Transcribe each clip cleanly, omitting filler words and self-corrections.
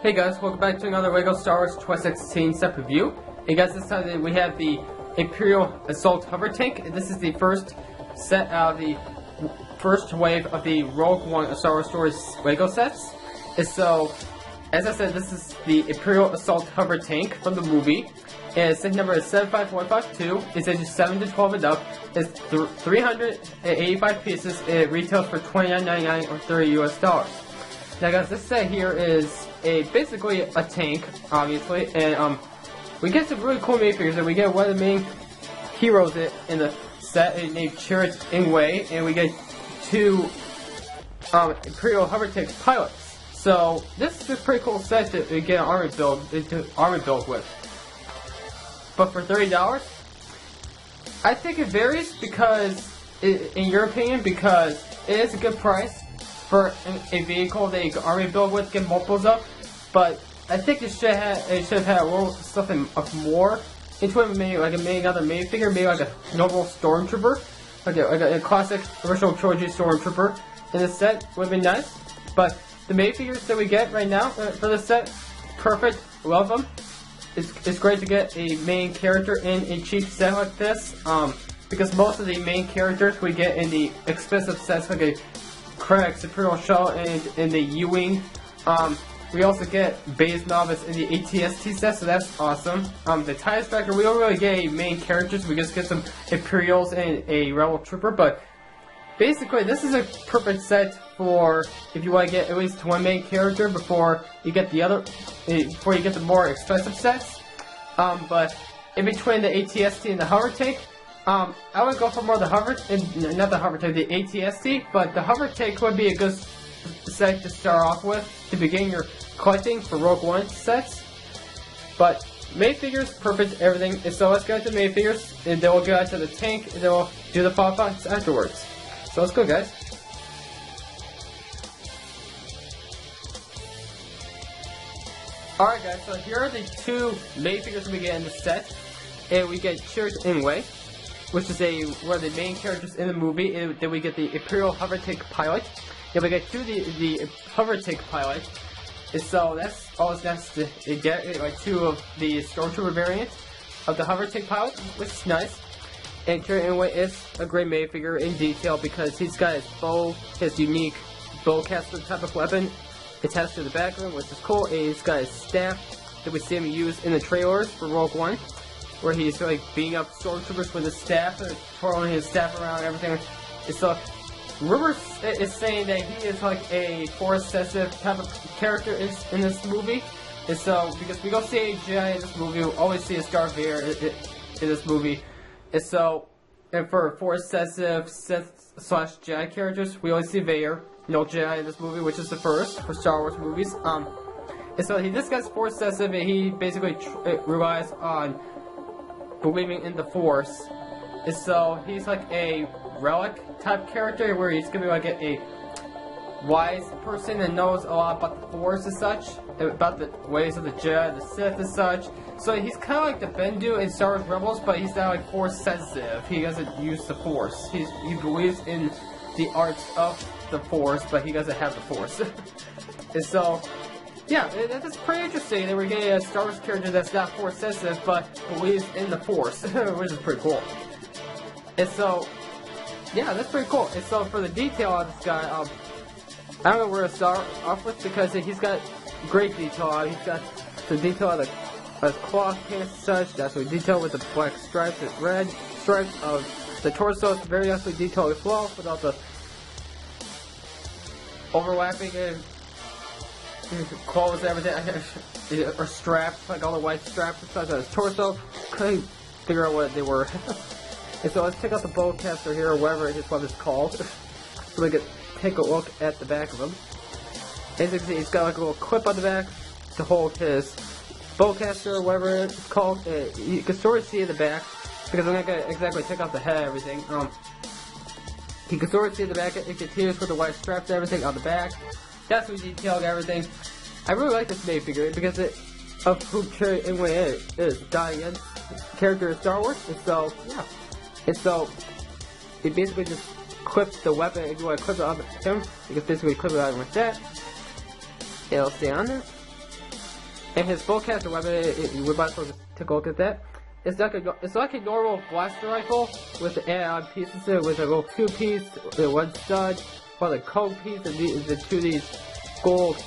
Hey guys, welcome back to another LEGO Star Wars 2016 set review. Hey guys, this time we have the Imperial Assault Hovertank. This is the first set out of the first wave of the Rogue One Star Wars Stories LEGO sets. And so, as I said, this is the Imperial Assault Hovertank from the movie. And set number is 75152. It's ages 7 to 12 and up. It's 385 pieces. It retails for $29.99 or $30 US. Now guys, this set here is basically a tank, obviously, and we get some really cool minifigures, and we get one of the main heroes in the set named Chirrut Imwe, and we get two Imperial Hovertank pilots. So this is a pretty cool set to get an army build with. But for $30, I think it varies because, in your opinion, because it is a good price for a vehicle that you can army build with, get multiples up, but I think it should have had a little something more into it, maybe like another minifigure, maybe like a normal stormtrooper, like a classic original trilogy stormtrooper in the set would be nice. But the minifigures that we get right now for this set, perfect, love them. It's great to get a main character in a cheap set like this, because most of the main characters we get in the expensive sets, like a Craig's Imperial Shell and in the U-Wing. We also get Base Novice in the ATST set, so that's awesome. The TIE Striker, we don't really get any main characters, we just get some Imperials and a Rebel Trooper, but basically this is a perfect set for if you want to get at least one main character before you get the more expensive sets. But in between the ATST and the Hovertank, I would go for more the not the Hovertank, the ATST, but the Hovertank would be a good set to start off with to begin your collecting for Rogue One sets. But minifigures, perfect, everything. And so let's get into minifigures, and then we'll go out to the tank, and then we'll do the pop outs afterwards. So let's go, guys. Alright guys, so here are the two minifigures we get in the set. And we get Chirrut Imwe, which is one of the main characters in the movie, and then we get the Imperial Hovertank pilot. Then we get the Hovertank pilot, and so that's all it's necessary to get, like two of the Stormtrooper variant of the Hovertank pilot, which is nice. And Chirrut Imwe is a great minifigure in detail because he's got his bow, his unique bowcaster type of weapon attached to the back of him, which is cool. And he's got his staff that we see him use in the trailers for Rogue One, where he's like beating up stormtroopers with his staff and twirling his staff around and everything. And so, rumors is saying that he is like a Force-sensitive type of character in this movie. And so, because we don't see a Jedha in this movie, we always see a Darth Vader in this movie. And so, and for Force-sensitive Sith/Jedi characters, we always see Vader, no Jedi in this movie, which is the first for Star Wars movies. And so this guy's Force-sensitive, and he basically relies on believing in the Force. And so he's like a relic type character where he's gonna be like a wise person that knows a lot about the Force and such, about the ways of the Jedha, the Sith and such. So he's kind of like the Bendu in Star Wars Rebels, but he's not like Force sensitive. He doesn't use the Force. He believes in the arts of the Force, but he doesn't have the Force. And so, yeah, that's pretty interesting that we're getting a Star Wars character that's not Force sensitive, but believes in the Force, which is pretty cool. And so, yeah, that's pretty cool. And so for the detail on this guy, I don't know where to start off with because he's got great detail on it. He's got the detail on the cloth pants and such. That's what detail with the black stripes and red stripes of the torso. It's very nicely detailed as well without the overlapping clothes and everything, or straps, like all the white straps and such on his torso. Couldn't figure out what they were. And so let's check out the bowcaster here, or whatever his weapon's called, so we can take a look at the back of him. As you can see, he's got like a little clip on the back to hold his bowcaster, or whatever it's called. You can sort of see in the back, because I'm not going to exactly take off the head and everything. You can sort of see in the back, it continues with the white straps and everything on the back. That's what detailed everything. I really like this minifigure because of who Chirrut Imwe is, dying in character in Star Wars. And so, yeah. And so, it basically just clips the weapon. If you want to clip it on him, you can basically clip it on him like that. It'll stay on there. And his bowcaster weapon, we're about to take a look at that. It's like a normal blaster rifle with add-on pieces to it, with a little 2-piece, one stud, or the coke piece, and the two of these gold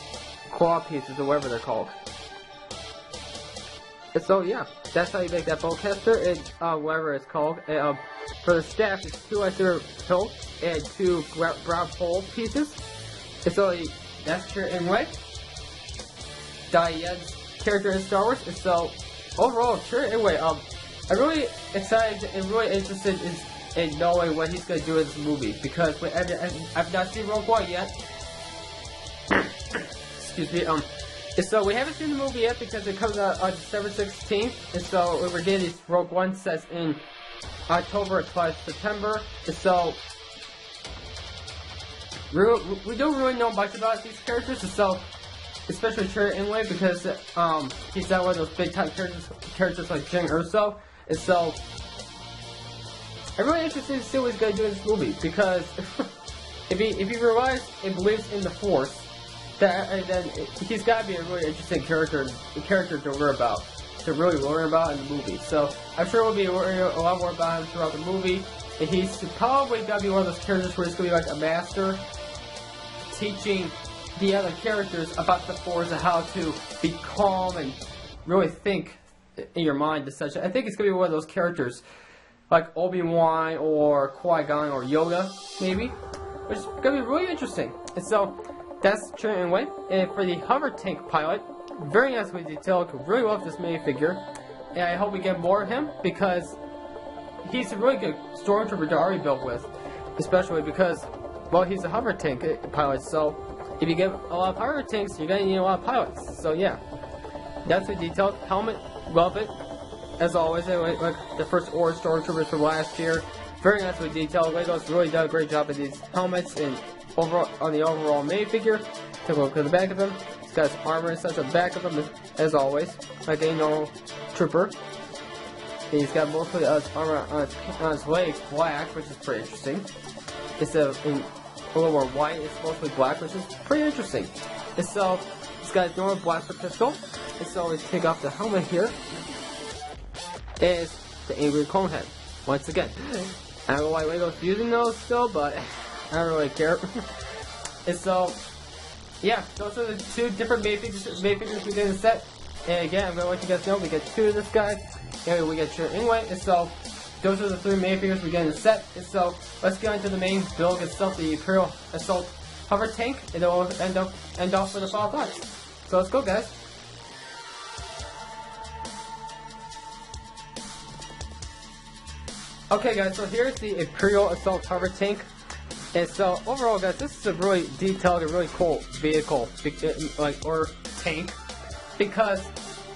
claw pieces, or whatever they're called. And so yeah, that's how you make that bowcaster, and whatever it's called. And, for the staff, it's 2 laser hilt and 2 brown pole pieces. And so that's Chirrut Imwe, Diane's character in Star Wars. And so overall, Chirrut Imwe, I'm really excited and really interested in knowing what he's going to do in this movie, because I've not seen Rogue One yet. Excuse me. And so we haven't seen the movie yet because it comes out on December 16th, and so we're getting these Rogue One sets in October / September. And so we don't really know much about these characters, and so especially Chirrut Imwe, because he's not one of those big time characters like Jyn Erso. And so I'm really interested to see what he's going to do in this movie, because if he relies and believes in the Force, then he's got to be a really interesting character to learn about, in the movie. So I'm sure we'll be learning a lot more about him throughout the movie. And he's probably going to be one of those characters where he's going to be like a master, teaching the other characters about the Force and how to be calm and really think in your mind and such. I think it's going to be one of those characters like Obi-Wan or Qui-Gon or Yoda, maybe, which is going to be really interesting. And so that's Chirrut Imwe. And for the Hovertank pilot, very nicely detailed, really love this minifigure, and I hope we get more of him, because he's a really good stormtrooper to already build with, especially because, well, he's a Hovertank pilot, so if you get a lot of Hovertanks, you're gonna need a lot of pilots. So yeah, that's the detailed helmet. Love it, as always. Like the first Order stormtroopers from last year, very nicely detailed. Lego's really done a great job with these helmets and overall on the overall minifigure. Take a look at the back of him. He's got his armor and such on the back of him, as always, like a normal trooper. And he's got mostly his armor on his legs black, which is pretty interesting. Instead of a little more white, it's mostly black, which is pretty interesting. And so he's got his normal blaster pistol. And so we take off the helmet here. Is the angry clone head. Once again, I don't know why Lego's using those still, but I don't really care. And so, yeah, those are the 2 different minifigures we get in the set. And again, I'm going to let you guys know we get 2 of this guy, and we get Chirrut Imwe. And so, those are the 3 minifigures we get in the set. And so, let's get into the main build itself, the Imperial Assault Hovertank, and then we'll end off with the final thoughts. So let's go, guys. Okay, guys, so here's the Imperial Assault Hovertank. And so overall, guys, this is a really detailed and really cool vehicle, or tank, because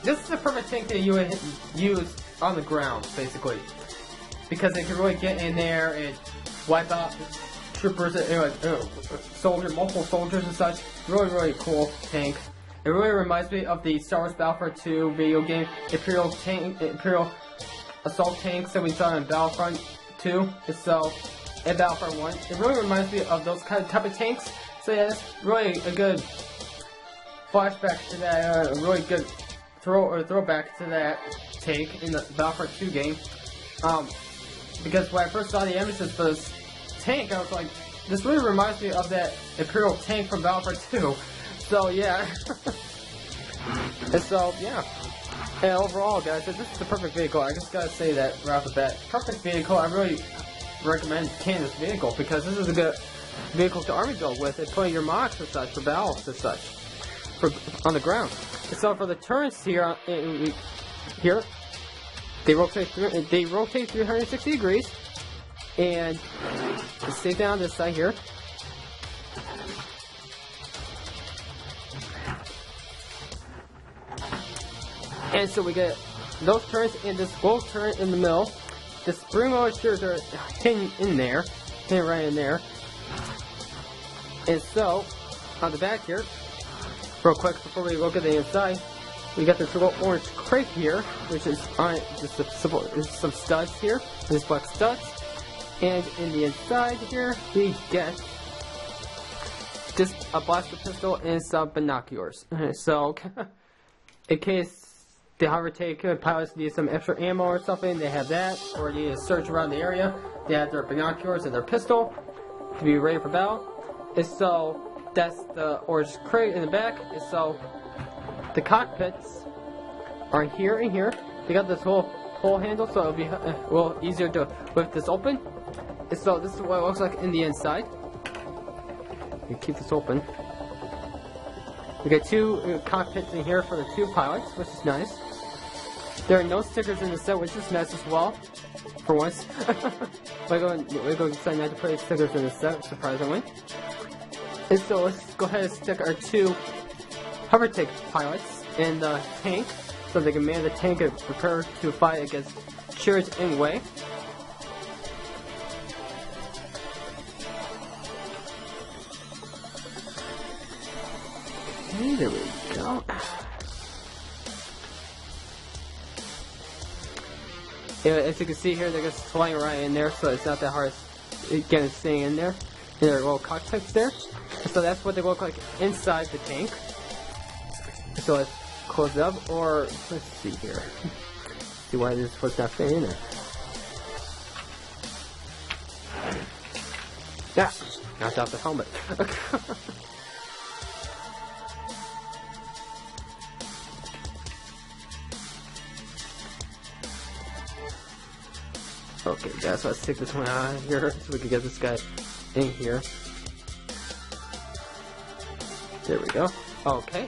this is the perfect tank that you would use on the ground, basically, because it can really get in there and wipe out troopers, multiple soldiers and such. Really cool tank. It really reminds me of the Star Wars Battlefront 2 video game, Imperial Assault tanks that we saw in Battlefront 2. And Battlefront 1. It really reminds me of those type of tanks. So yeah, it's really a good flashback to that, really good throwback to that tank in the Battlefront 2 game. Because when I first saw the images for this tank, I was like, this really reminds me of that Imperial tank from Battlefront 2. So yeah. And so yeah. And overall, guys, this is the perfect vehicle. I just gotta say that right off the bat. Perfect vehicle. I really recommend getting this vehicle, because this is a good vehicle to army build with and putting your mocks and such for battles and such on the ground. And so for the turrets here, they rotate 360 degrees, and stay down this side here. And so we get those turrets and this gold turret in the middle. The spring motors are hidden right in there. And so, on the back here, real quick before we look at the inside, we got this little orange crate here, which is on just some studs here, these black studs. And in the inside here, we get just a blaster pistol and some binoculars. So, in case the Hovertank pilots need some extra ammo or something, they have that, or they need to search around the area. They have their binoculars and their pistol to be ready for battle. And so that's the orange crate in the back. And so the cockpits are here and here. They got this whole handle, so it'll be a little easier to lift this open. And so this is what it looks like in the inside. You keep this open. We got two cockpits in here for the two pilots, which is nice. There are no stickers in the set, which is nice as well. For once. Lego decided not to put stickers in the set, surprisingly. And so let's go ahead and stick our two Hovertank pilots in the tank, so they can man the tank and prepare to fight against Chirrut Imwe. Okay, there we go. Yeah, as you can see here, they're just flying right in there, so it's not that hard getting staying in there. And there are little cockpits there. And so that's what they look like inside the tank. So let's close it up, or let's see here. See why this was not fitting in there. Yeah, knocked off the helmet. Okay, guys, so let's take this one out of here so we can get this guy in here. There we go. Okay.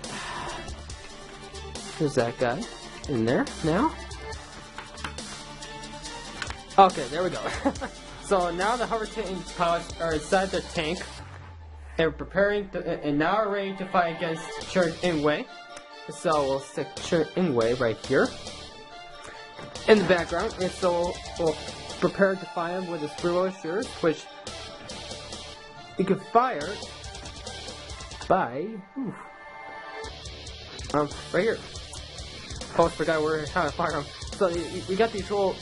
There's that guy in there now. Okay, there we go. So now the Hovertank pilots are inside their tank. They're preparing and now are ready to fight against Chirrut Imwe. So we'll stick Chirrut Imwe right here in the background, and so we'll prepare to fire him with the sprue shooters, which you can fire by right here. Almost forgot how to fire them. So you got these little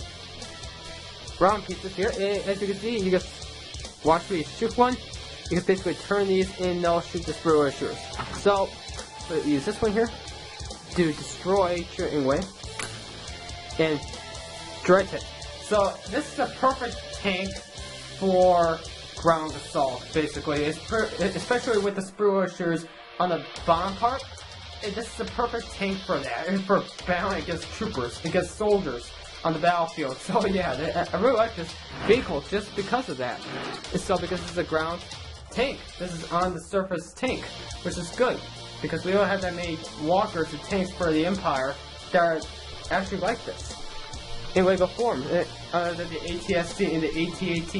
round pieces here, and as you can see, you just watch me shoot one. You can basically turn these and they'll shoot the sprue shooters. So use this one here to destroy Chirrut Imwe and direct hit. So this is a perfect tank for ground assault, basically. Especially with the sprue shooters on the bottom part. This is a perfect tank for that. It's for battling against troopers, against soldiers on the battlefield. So yeah, I really like this vehicle just because of that. And so because it's a ground tank, this is on the surface tank, which is good. Because we don't have that many walkers and tanks for the Empire that are actually like this in Lego form, other than the ATST and the AT-AT.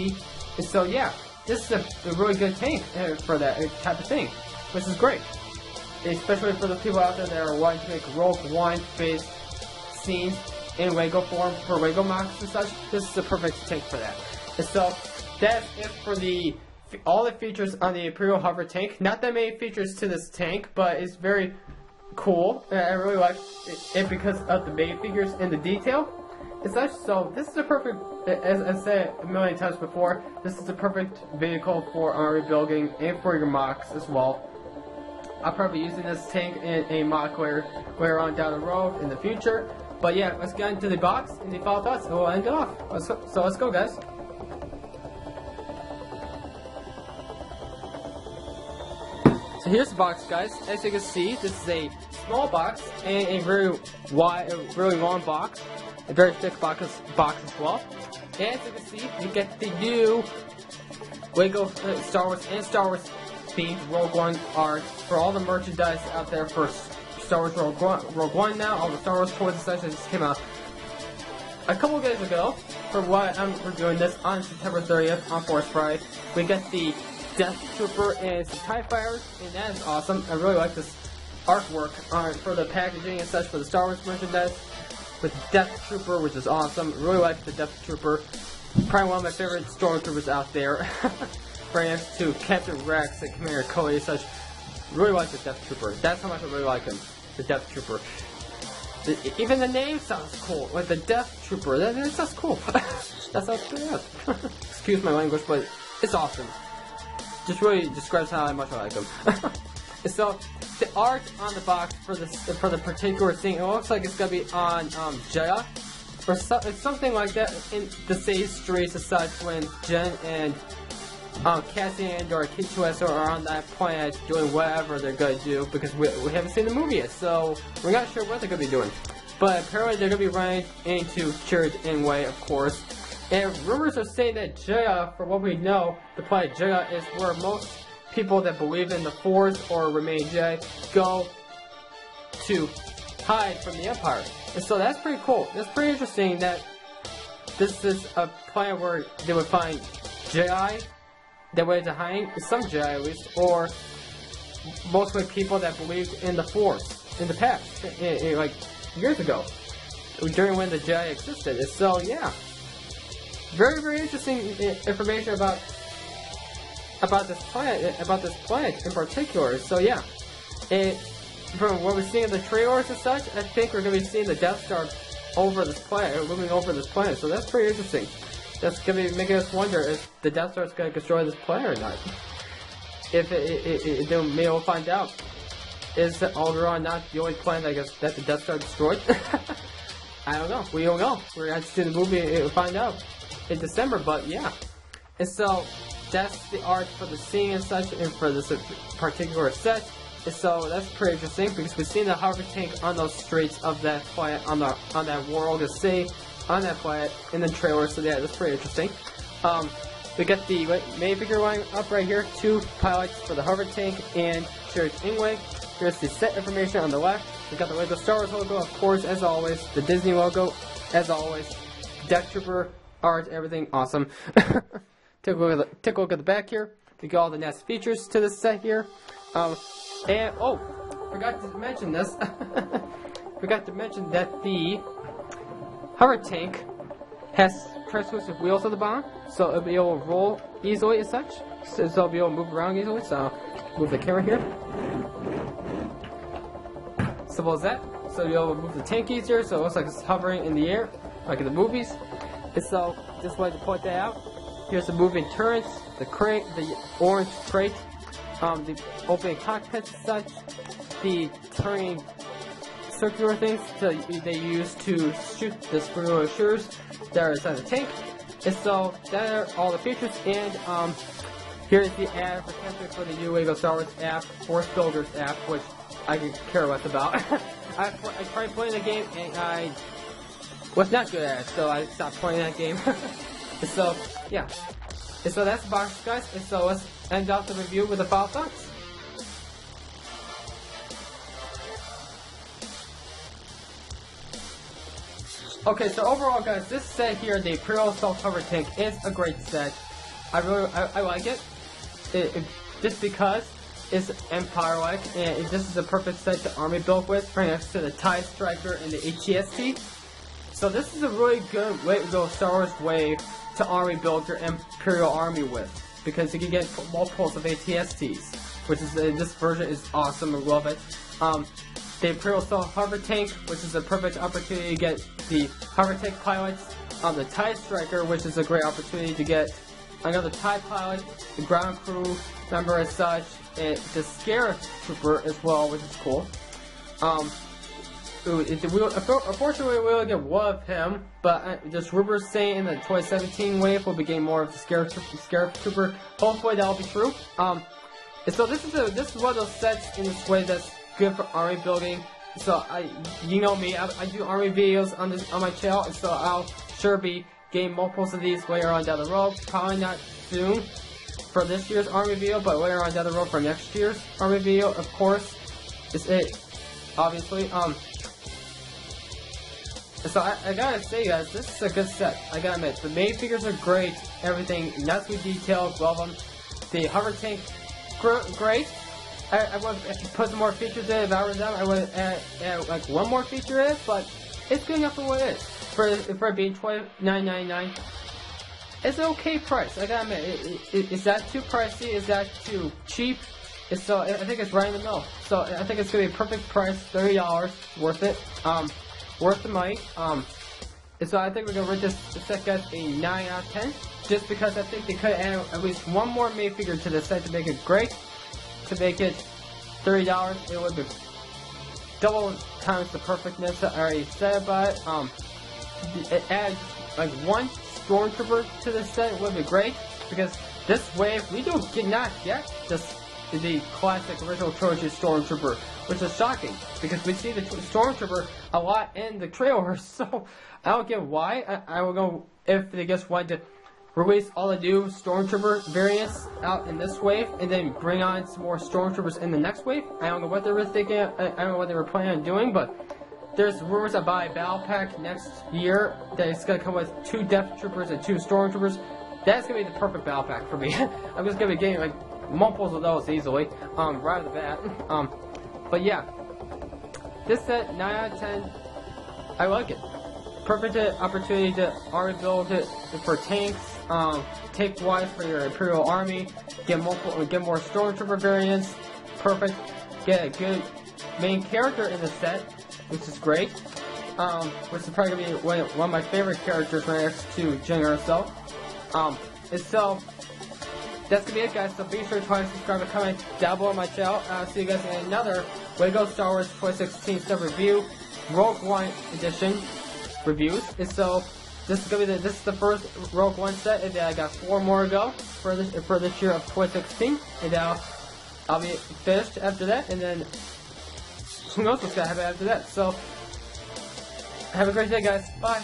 And so yeah, this is a really good tank for that type of thing, which is great. Especially for the people out there that are wanting to make Rogue One based scenes in Lego form for Lego mocks and such. This is the perfect tank for that. And so that's it for all the features on the Imperial Hovertank. Not that many features to this tank, but it's very cool. I really like it because of the main figures and the detail. And such. So this is the perfect, as I said a million times before, this is the perfect vehicle for army building and for your mocks as well. I'll probably be using this tank in a mock later on down the road in the future. But yeah, let's get into the box and the final thoughts, and we'll end it off. So let's go, guys. So here's the box, guys. As you can see, this is a small box and a very wide, really long box, a very thick box as well. And as you can see, you get the new Lego Star Wars and Star Wars themed Rogue One art for all the merchandise out there for Star Wars Rogue One now. All the Star Wars toys and such that just came out a couple days ago. For what I'm reviewing this on September 30th on Force Friday, we get the Death Trooper and some TIE Fighters, and that is awesome. I really like this artwork for the packaging and such for the Star Wars merchandise with Death Trooper, which is awesome. I really like the Death Trooper. Probably one of my favorite stormtroopers out there. Right next to Captain Rex and Commander Cody and such. Really like the Death Trooper. That's how much I really like him. The Death Trooper. Even the name sounds cool. Like the Death Trooper. That sounds cool. That sounds good. Excuse my language, but it's awesome. Just really describes how much I like him. So, the art on the box for the particular thing, it looks like it's gonna be on Jedha, or it's something like that in the same streets as such when Jen and Cassian or K2SO are on that planet doing whatever they're gonna do, because we haven't seen the movie yet, so we're not sure what they're gonna be doing. But apparently they're gonna be running into Chirrut Imwe, of course. And rumors are saying that Jedha, for what we know, the planet Jedha is where most people that believe in the Force or remain Jedi go to hide from the Empire. And so that's pretty cool. That's pretty interesting that this is a planet where they would find Jedi that way to hide, some Jedi at least, or mostly people that believed in the Force in the past, like years ago, during when the Jedi existed. And so yeah, very, very interesting information about this planet in particular. So yeah, from what we're seeing in the trailers and such, I think we're going to be seeing the Death Star over this planet, looming over this planet. So that's pretty interesting. That's going to be making us wonder if the Death Star is going to destroy this planet or not. If then maybe we'll find out. Is Alderaan not the only planet that the Death Star destroyed? I don't know. We don't know. We're going to see the movie and find out in December, but yeah. And so that's the art for the scene and such, and for this particular set. And so that's pretty interesting, because we've seen the Hovertank on those streets of that planet, on that world, to see on that planet in the trailer. So yeah, that's pretty interesting. We got the main figure line up right here, 2 pilots for the Hovertank and Chirrut Imwe. Here's the set information on the left. We got the Lego Star Wars logo, of course, as always. The Disney logo, as always. Death Trooper art, everything awesome. Take a look at the back here. We got all the next features to this set here. And oh, forgot to mention this. Forgot to mention that the Hovertank has translucent wheels at the bottom, so it'll be able to roll easily as such. So it'll be able to move around easily. So I'll move the camera here. Simple as that. So you'll be able to move the tank easier, so it looks like it's hovering in the air, like in the movies. And so just wanted to point that out. Here's the moving turrets, the crate, the orange crate, the opening cockpits and such, the turning circular things they use to shoot the circular shooters that are inside the tank. And so that are all the features, and here's the ad for the new Lego Star Wars app, Force Builders app, which I could care less about. I tried playing the game and I was not good at it, so I stopped playing that game. And so, yeah. And so that's the box, guys. And so let's end off the review with the final thoughts. Okay, so overall, guys, this set here, the Imperial Assault Hovertank, is a great set. I like it. Just because it's Empire-like, and this is a perfect set to army build with, right next to the TIE Striker and the AT-ST. So this is a really good way to go Star Wars way to army build your Imperial army with, because you can get multiples of AT-STs, which is this version is awesome. I love it. The Imperial Assault Hovertank, which is a perfect opportunity to get the Hovertank pilots. The TIE Striker, which is a great opportunity to get another TIE pilot, the ground crew member as such, and the Scare Trooper as well, which is cool. Unfortunately, we only get one of him, but there's rumors saying in the 2017 wave we'll be getting more of the Scare Trooper. Hopefully that'll be true. And so this is one of those sets in this way that's good for army building. So you know me, I do army videos on my channel, and so I'll sure be getting multiples of these later on down the road. Probably not soon for this year's army video, but later on down the road for next year's army video, of course. Is it obviously so I gotta say, guys, this is a good set. I gotta admit, the main figures are great. Everything nicely detailed, love them. The Hovertank, great. I would put some more features in if I were them. I would add like one more feature in it, but it's good enough for what it is. For it being $29.99, it's an okay price. I gotta admit, is that too pricey? Is that too cheap? So I think it's right in the middle. So I think it's gonna be a perfect price, $30, worth it. Worth the money. And so I think we're gonna rate this set, guys, a 9 out of 10, just because I think they could add at least one more main figure to the set to make it great, to make it $30, it would be double times the perfectness that I already said about it. It adds like one stormtrooper to the set would be great, because this wave we not get the classic original trilogy stormtrooper, which is shocking because we see the stormtrooper a lot in the trailers. So I don't get why. I will go if they just want to release all the new stormtrooper variants out in this wave and then bring on some more stormtroopers in the next wave. I don't know what they were thinking. I don't know what they were planning on doing, but there's rumors about a battle pack next year that it's going to come with 2 Death Troopers and 2 Stormtroopers. That's going to be the perfect battle pack for me. I'm just going to be getting like multiples of those easily, right off the bat. But yeah, this set, 9 out of 10, I like it. Perfect opportunity to already build it for tanks, tank-wise for your Imperial army, get more Stormtrooper variants, perfect, get a good main character in the set, which is great, which is probably going to be one of my favorite characters right next to Jedha herself. And so, that's going to be it, guys. So be sure to subscribe and comment down below my channel. I'll see you guys in another LEGO Star Wars 2016 set review, Rogue One edition reviews. And so, this is the first Rogue One set, and then I got 4 more to go for this year of 2016, and now I'll be finished after that, and then who knows what's gonna happen after that. So, have a great day, guys. Bye.